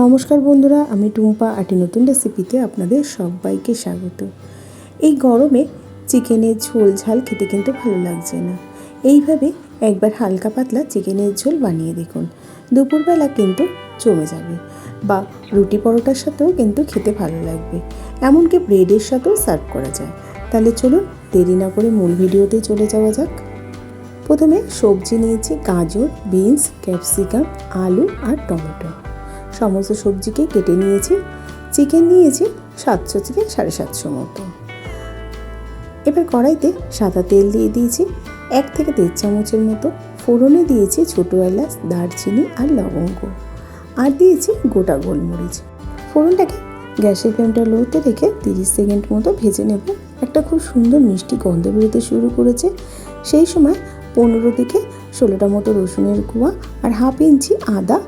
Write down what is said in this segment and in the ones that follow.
নমস্কার বন্ধুরা, আমি টুম্পা আটি নতুন রেসিপিতে আপনাদের সবাইকে স্বাগত। এই গরমে চিকেনের ঝোল ঝাল খেতে কিন্তু ভালো লাগছে না। এইভাবে একবার হালকা পাতলা চিকেনের ঝোল বানিয়ে দেখুন, দুপুরবেলা কিন্তু জমে যাবে, বা রুটি পরোটার সাথেও কিন্তু খেতে ভালো লাগবে, এমনকি ব্রেডের সাথেও সার্ভ করা যায়। তাহলে চলুন দেরি না করে মূল ভিডিওতে চলে যাওয়া যাক। প্রথমে সবজি নিয়েছি গাজর, বিনস, ক্যাপসিকাম, আলু আর টমেটো। সমস্ত সবজিকে কেটে নিয়েছি। চিকেন নিয়েছি 700 থেকে 750 মতো। এবার কড়াইতে সাদা তেল দিয়ে দিয়েছি 1 থেকে 1.5 চামচের মতো। ফোড়নে দিয়েছি ছোটো এলাচ, দারচিনি আর লবঙ্গ, আর দিয়েছি গোটা গোলমরিচ। ফোড়নটাকে গ্যাসের ফ্লেমটা লোতে রেখে 30 সেকেন্ড মতো ভেজে নেব। একটা খুব সুন্দর মিষ্টি গন্ধ বেরোতে শুরু করেছে। সেই সময় 15 থেকে 16টা মতো রসুনের কোয়া আর 1/2 ইঞ্চি আদা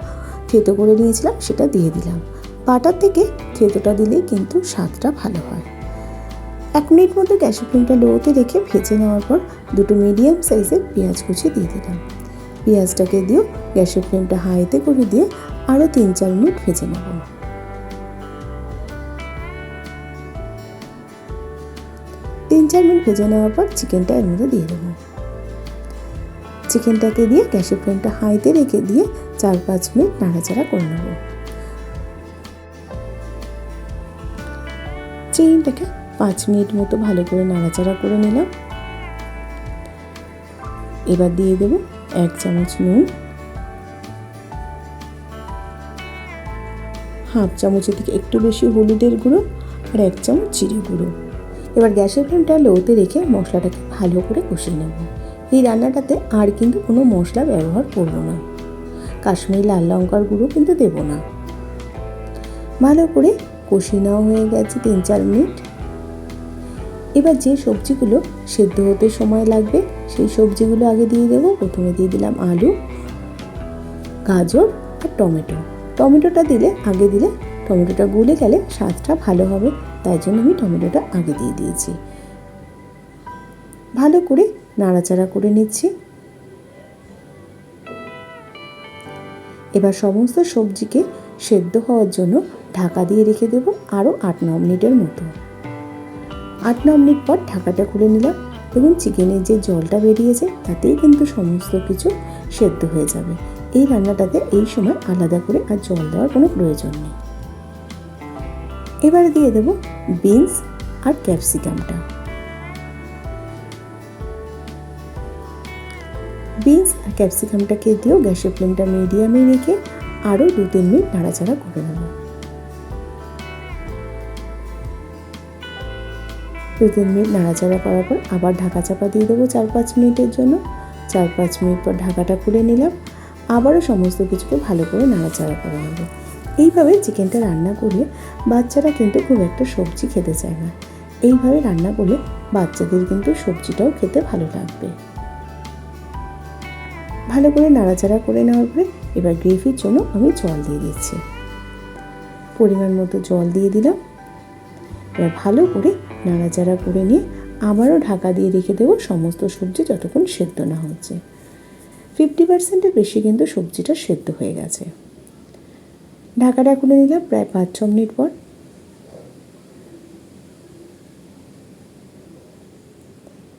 থেতো করে নিয়েছিলাম, সেটা দিয়ে দিলাম। বাটার থেকে থেতোটা দিলেই কিন্তু স্বাদটা ভালো হয়। 1 মিনিট মতো গ্যাসের ফ্লেমটা লোতে রেখে ভেজে নেওয়ার পর 2টো মিডিয়াম সাইজের পেঁয়াজ কুচি দিয়ে দিলাম। পেঁয়াজটাকে দিয়েও গ্যাসের ফ্লেমটা হাইতে করে দিয়ে আরও 3-4 মিনিট ভেজে নেব। 3-4 মিনিট ভেজে নেওয়ার পর চিকেনটা এর মধ্যে দিয়ে দেবো। চিকেনটাকে দিয়ে গ্যাসের ফ্লেমটা হাইতে রেখে দিয়ে 4-5 মিনিট নাড়াচাড়া করে নেব। চিকেনটাকে 5 মিনিট মতো ভালো করে নাড়াচাড়া করে নিলাম। এবার দিয়ে দেব 1 চামচ নুন, 1/2 চামচের থেকে একটু বেশি হলুদের গুঁড়ো আর 1 চামচ জিরে গুঁড়ো। এবার গ্যাসের ফ্লেমটা লোতে রেখে মশলাটাকে ভালো করে কষিয়ে নেব। এই রান্নাটাতে আর কিন্তু কোনো মশলা ব্যবহার করব না। কাশ্মীরি লাল লঙ্কার গুঁড়ো কিন্তু দেব না। ভালো করে কষিয়ে নেওয়া হয়ে গেছে 3-4 মিনিট। এবার যে সবজিগুলো সেদ্ধ হতে সময় লাগবে সেই সবজিগুলো আগে দিয়ে দেবো। প্রথমে দিয়ে দিলাম আলু, গাজর আর টমেটো। টমেটোটা আগে দিলে টমেটোটা গলে গেলে স্বাদটা ভালো হবে, তাই জন্য আমি টমেটোটা আগে দিয়ে দিয়েছি। ভালো করে নাড়াচাড়া করে নিচ্ছি। এবার সমস্ত সবজিকে সেদ্ধ হওয়ার জন্য ঢাকা দিয়ে রেখে দেবো আরও 8-9 মিনিটের মতো। 8-9 মিনিট পর ঢাকাটা খুলে নিলাম। দেখুন চিকেনের যে জলটা বেরিয়েছে তাতেই কিন্তু সমস্ত কিছু সেদ্ধ হয়ে যাবে। এই রান্নাটাতে এই সময় আলাদা করে আর জল দেওয়ার কোনো প্রয়োজন নেই। এবারে দিয়ে দেবো বিনস আর ক্যাপসিকামটা। বিনস আর ক্যাপসিকামটাকে দিয়েও গ্যাসের ফ্লেমটা মিডিয়ামে রেখে আরও 2-3 মিনিট নাড়াচাড়া করে নেব। 2-3 মিনিট নাড়াচাড়া করার পর আবার ঢাকা চাপা দিয়ে দেবো 4-5 মিনিটের জন্য। 4-5 মিনিট পর ঢাকাটা খুলে নিলাম। আবারও সমস্ত কিছুকে ভালো করে নাড়াচাড়া করে নেব। এইভাবে চিকেনটা রান্না করলে বাচ্চারা কিন্তু খুব একটা সবজি খেতে চায় না। এইভাবে রান্না করলে বাচ্চাদের কিন্তু সবজিটাও খেতে ভালো লাগবে। ভালো করে নাড়াচাড়া করে নেওয়ার পরে এবার গ্রেভির জন্য আমি জল দিয়ে দিচ্ছি। পরিমাণ মতো জল দিয়ে দিলাম। এবার ভালো করে নাড়াচাড়া করে নিয়ে আবারও ঢাকা দিয়ে রেখে দেবো সমস্ত সবজি যতক্ষণ সেদ্ধ না হচ্ছে। 50%-এর বেশি কিন্তু সবজিটা সেদ্ধ হয়ে গেছে। ঢাকাটা খুলে নিলাম প্রায় 5-6 মিনিট পর।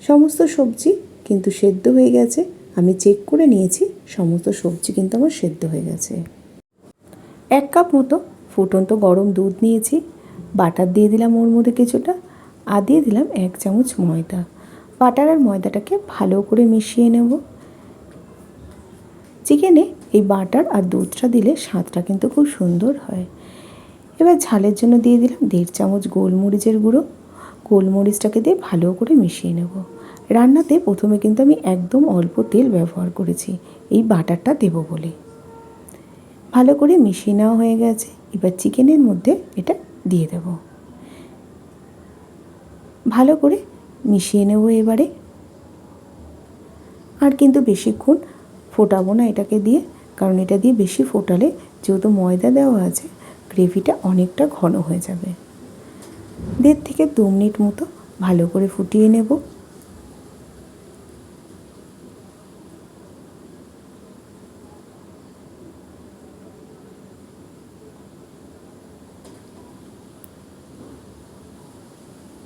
সমস্ত সবজি কিন্তু সেদ্ধ হয়ে গেছে। আমি চেক করে নিয়েছি, সমস্ত সবজি কিন্তু আমার সেদ্ধ হয়ে গেছে। 1 কাপ মতো ফুটন্ত গরম দুধ নিয়েছি। বাটার দিয়ে দিলাম ওর মধ্যে কিছুটা, আর দিয়ে দিলাম 1 চামচ ময়দা। বাটার আর ময়দাটাকে ভালো করে মিশিয়ে নেব। চিকেনে এই বাটার আর দুধটা দিলে স্বাদটা কিন্তু খুব সুন্দর হয়। এবার ঝালের জন্য দিয়ে দিলাম 1.5 চামচ গোলমরিচের গুঁড়ো। গোলমরিচটাকে দিয়ে ভালো করে মিশিয়ে নেব। রান্নাতে প্রথমে কিন্তু আমি একদম অল্প তেল ব্যবহার করেছি এই বাটারটা দেব বলে। ভালো করে মিশিয়ে নেওয়া হয়ে গেছে। এবার চিকেনের মধ্যে এটা দিয়ে দেব। ভালো করে মিশিয়ে নেব এবারে। আর কিন্তু বেশিক্ষণ ফোটাবো না এটাকে দিয়ে, কারণ এটা দিয়ে বেশি ফোটালে যেহেতু ময়দা দেওয়া আছে গ্রেভিটা অনেকটা ঘন হয়ে যাবে। 1.5 থেকে 2 মিনিট মতো ভালো করে ফুটিয়ে নেব।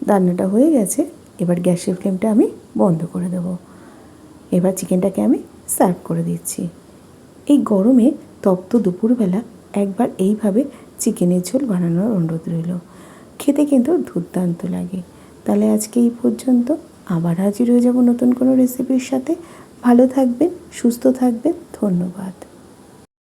রান্নাটা হয়ে গেছে। এবার গ্যাসের ফ্লেমটা আমি বন্ধ করে দেবো। এবার চিকেনটাকে আমি সার্ভ করে দিচ্ছি। এই গরমে তপ্ত দুপুরবেলা একবার এইভাবে চিকেনের ঝোল বানানোর অনুরোধ রইল। খেতে কিন্তু দুর্দান্ত লাগে। তাহলে আজকে এই পর্যন্ত। আবার হাজির হয়ে যাব নতুন কোনো রেসিপির সাথে। ভালো থাকবেন, সুস্থ থাকবেন। ধন্যবাদ।